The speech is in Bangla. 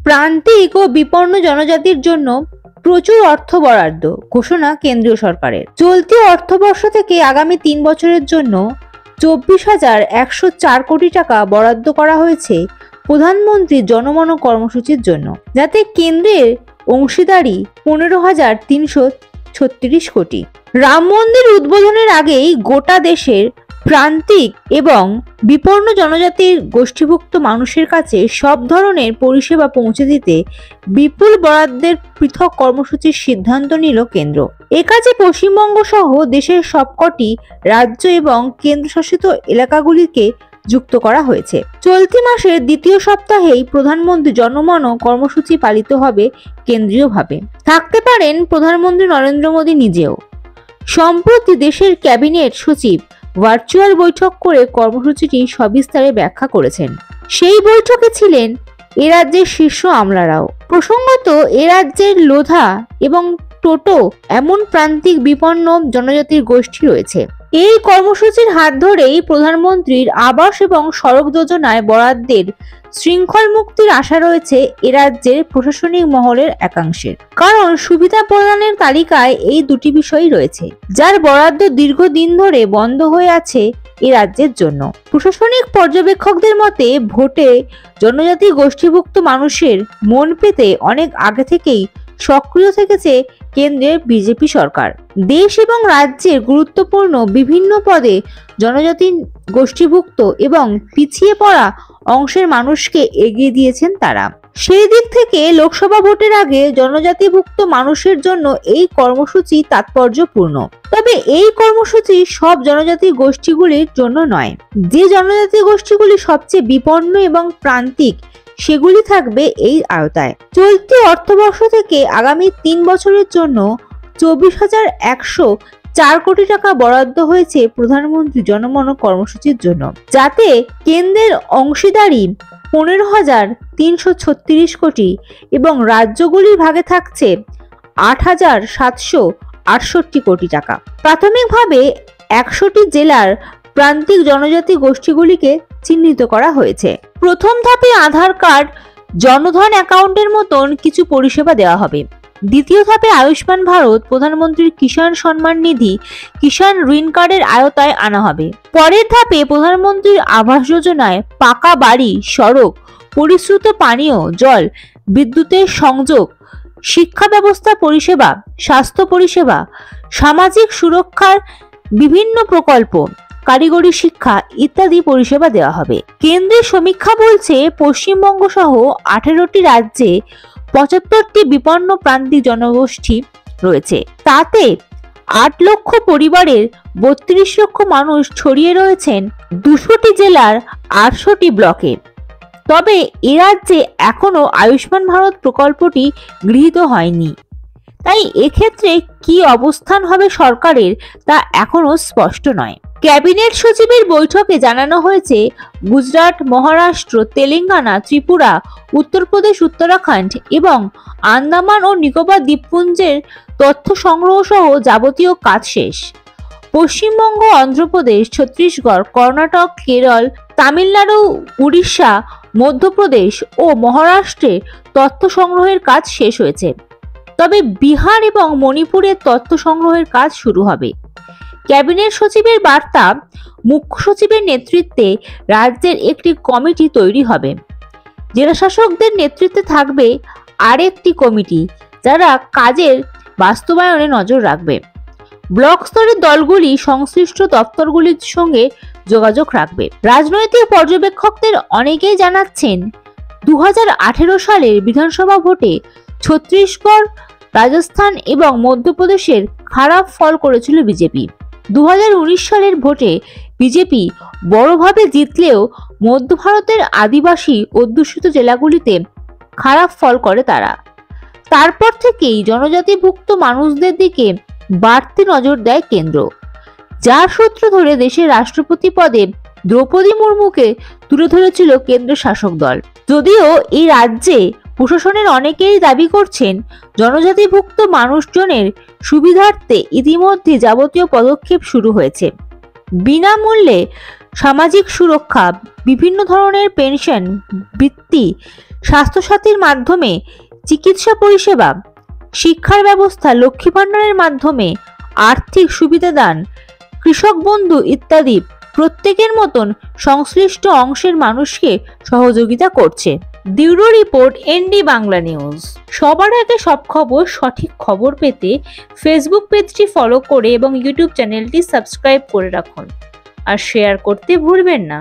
প্রান্তিক ও বিপন্ন জনজাতির জন্য প্রচুর অর্থ বরাদ্দ ঘোষণা কেন্দ্রীয় সরকারের। চলতি অর্থবর্ষ থেকে আগামী 3 বছরের জন্য 24,104 কোটি টাকা বরাদ্দ করা হয়েছে প্রধানমন্ত্রী জনমন কর্মসূচির জন্য, যাতে কেন্দ্রের অংশীদারি 15,336 কোটি। রাম মন্দির উদ্বোধনের আগেই গোটা দেশের প্রান্তিক এবং বিপন্ন জনজাতির গোষ্ঠীভুক্ত মানুষের কাছে সব ধরনের পরিষেবা পৌঁছে দিতে বিপুল বরাদ্দের পৃথক কর্মসূচির সিদ্ধান্ত নিল কেন্দ্র। এ কাজে পশ্চিমবঙ্গ সহ দেশের সবকটি রাজ্য এবং কেন্দ্রশাসিত এলাকাগুলিকে যুক্ত করা হয়েছে। চলতি মাসের দ্বিতীয় সপ্তাহেই প্রধানমন্ত্রী জনমন কর্মসূচি পালিত হবে কেন্দ্রীয়ভাবে। থাকতে পারেন প্রধানমন্ত্রী নরেন্দ্র মোদী নিজেও। সম্প্রতি দেশের ক্যাবিনেট সচিব ভার্চুয়াল বৈঠক করে কর্মসূচিটি সবিস্তারে ব্যাখ্যা করেছেন। সেই বৈঠকে ছিলেন এ রাজ্যের শীর্ষ আমলারাও। প্রসঙ্গত, এ রাজ্যের লোধা এবং টোটো এমন প্রান্তিক বিপন্ন জনজাতির গোষ্ঠী রয়েছে। এই কর্মসূচির হাত ধরেই প্রধানমন্ত্রীর আবাস এবং সড়ক যোজনায় বরাদ্দের শৃঙ্খল মুক্তির আশা রয়েছে এ রাজ্যের প্রশাসনিক মহলের একাংশের। কারণ সুবিধা প্রদানের তালিকায় এই দুটি বিষয়ই রয়েছে, যার বরাদ্দ দীর্ঘদিন ধরে বন্ধ হয়ে আছে এ রাজ্যের জন্য। প্রশাসনিক পর্যবেক্ষকদের মতে, ভোটে জনজাতি গোষ্ঠীভুক্ত মানুষের মন পেতে অনেক আগে থেকেই সক্রিয় থেকেছে কেন্দ্রের বিজেপি সরকার। দেশ এবং রাজ্যের গুরুত্বপূর্ণ বিভিন্ন পদে জনজাতি গোষ্ঠীভুক্ত এবং পিছিয়ে পড়া অংশের মানুষকে এগিয়ে দিয়েছেন তারা। সেই দিক থেকে লোকসভা ভোটের আগে জনজাতিভুক্ত মানুষের জন্য এই কর্মসূচি তাৎপর্যপূর্ণ। তবে এই কর্মসূচি সব জনজাতি গোষ্ঠীগুলির জন্য নয়। যে জনজাতি গোষ্ঠীগুলি সবচেয়ে বিপন্ন এবং প্রান্তিক সেগুলি থাকবে এই আওতায়। চলতি অর্থবর্ষ থেকে আগামী 3 বছরের জন্য 24,104 কোটি টাকা বরাদ্দ হয়েছে প্রধানমন্ত্রী জনমন কর্মসূচির জন্য, যাতে কেন্দ্রের অংশীদারি 15,336 কোটি এবং রাজ্যগুলির ভাগে থাকছে 8,768 কোটি টাকা। প্রাথমিকভাবে 100টি জেলার প্রান্তিক জনজাতি গোষ্ঠীগুলিকে চিহ্নিত করা হয়েছে। প্রথম ধাপে আধার কার্ড, জনধন অ্যাকাউন্টের মতন কিছু পরিষেবা দেওয়া হবে। দ্বিতীয় ধাপে আয়ুষ্মান ভারত, প্রধানমন্ত্রীর কিষাণ সম্মান নিধি, কিষাণ ঋণ কার্ডের আওতায় আনা হবে। পরের ধাপে প্রধানমন্ত্রীর আবাস যোজনায় পাকা বাড়ি, সড়ক, পরিশ্রুত পানীয় জল, বিদ্যুতের সংযোগ, শিক্ষা ব্যবস্থা পরিষেবা, স্বাস্থ্য পরিষেবা, সামাজিক সুরক্ষার বিভিন্ন প্রকল্প, কারিগরি শিক্ষা ইত্যাদি পরিষেবা দেওয়া হবে। কেন্দ্রের সমীক্ষা বলছে, পশ্চিমবঙ্গ সহ 18টি রাজ্যে 75টি বিপন্ন প্রান্তিক জনগোষ্ঠী রয়েছে। তাতে 8 লক্ষ পরিবারের 32 লক্ষ মানুষ ছড়িয়ে রয়েছেন 200টি জেলার 800টি ব্লকে। তবে এ রাজ্যে এখনো আয়ুষ্মান ভারত প্রকল্পটি গৃহীত হয়নি। তাই এক্ষেত্রে কি অবস্থান হবে সরকারের তা এখনো স্পষ্ট নয়। ক্যাবিনেট সচিবের বৈঠকে জানানো হয়েছে, গুজরাট, মহারাষ্ট্র, তেলেঙ্গানা, ত্রিপুরা, উত্তরপ্রদেশ, উত্তরাখণ্ড এবং আন্দামান ও নিকোবর দ্বীপপুঞ্জের তথ্য সংগ্রহ সহ যাবতীয় কাজ শেষ। পশ্চিমবঙ্গ, অন্ধ্রপ্রদেশ, ছত্তিশগড়, কর্ণাটক, কেরল, তামিলনাড়ু, উড়িষ্যা, মধ্যপ্রদেশ ও মহারাষ্ট্রে তথ্য সংগ্রহের কাজ শেষ হয়েছে। তবে বিহার এবং মণিপুরের তথ্য সংগ্রহের কাজ শুরু হবে। ক্যাবিনেট সচিবের বার্তা, মুখ্য সচিবের নেতৃত্বে রাজ্যের একটি কমিটি তৈরি হবে। জেলা শাসকদের নেতৃত্বে থাকবে আরেকটি কমিটি, যারা কাজের বাস্তবায়নে নজর রাখবে। ব্লক স্তরের দলগুলি সংশ্লিষ্ট দপ্তরগুলির সঙ্গে যোগাযোগ রাখবে। রাজনৈতিক পর্যবেক্ষকদের অনেকেই জানাচ্ছেন, 2018 সালের বিধানসভা ভোটে ছত্তিশগড়, রাজস্থান এবং মধ্যপ্রদেশের খারাপ ফল করেছিল বিজেপি। 2019 সালের ভোটে বিজেপি বড়ভাবে জিতলেও মধ্য ভারতের আদিবাসী অধ্যুষিত জেলাগুলিতে খারাপ ফল করে তারা। তারপর থেকেই জনজাতিভুক্ত মানুষদের দিকে বাড়তি নজর দেয় কেন্দ্র, যার সূত্র ধরে দেশের রাষ্ট্রপতি পদে দ্রৌপদী মুর্মুকে তুলে ধরেছিল কেন্দ্রের শাসক দল। যদিও এই রাজ্যে প্রশাসনের অনেকেই দাবি করছেন, জনজাতিভুক্ত মানুষজনের সুবিধার্থে ইতিমধ্যে যাবতীয় পদক্ষেপ শুরু হয়েছে। বিনামূল্যে সামাজিক সুরক্ষা, বিভিন্ন ধরনের পেনশন, বৃত্তি, স্বাস্থ্যসাথীর মাধ্যমে চিকিৎসা পরিষেবা, শিক্ষার ব্যবস্থা, লক্ষ্মী ভাণ্ডারের মাধ্যমে আর্থিক সুবিধা দান, কৃষক বন্ধু ইত্যাদি প্রত্যেকের মতন সংশ্লিষ্ট অংশের মানুষকে সহযোগিতা করছে। Bureau report, ND Bangla news. সবার আগে সব খবর, সঠিক খবর পেতে ফেসবুক পেজটি ফলো করে এবং ইউটিউব চ্যানেলটি সাবস্ক্রাইব করে রাখুন আর শেয়ার করতে ভুলবেন না।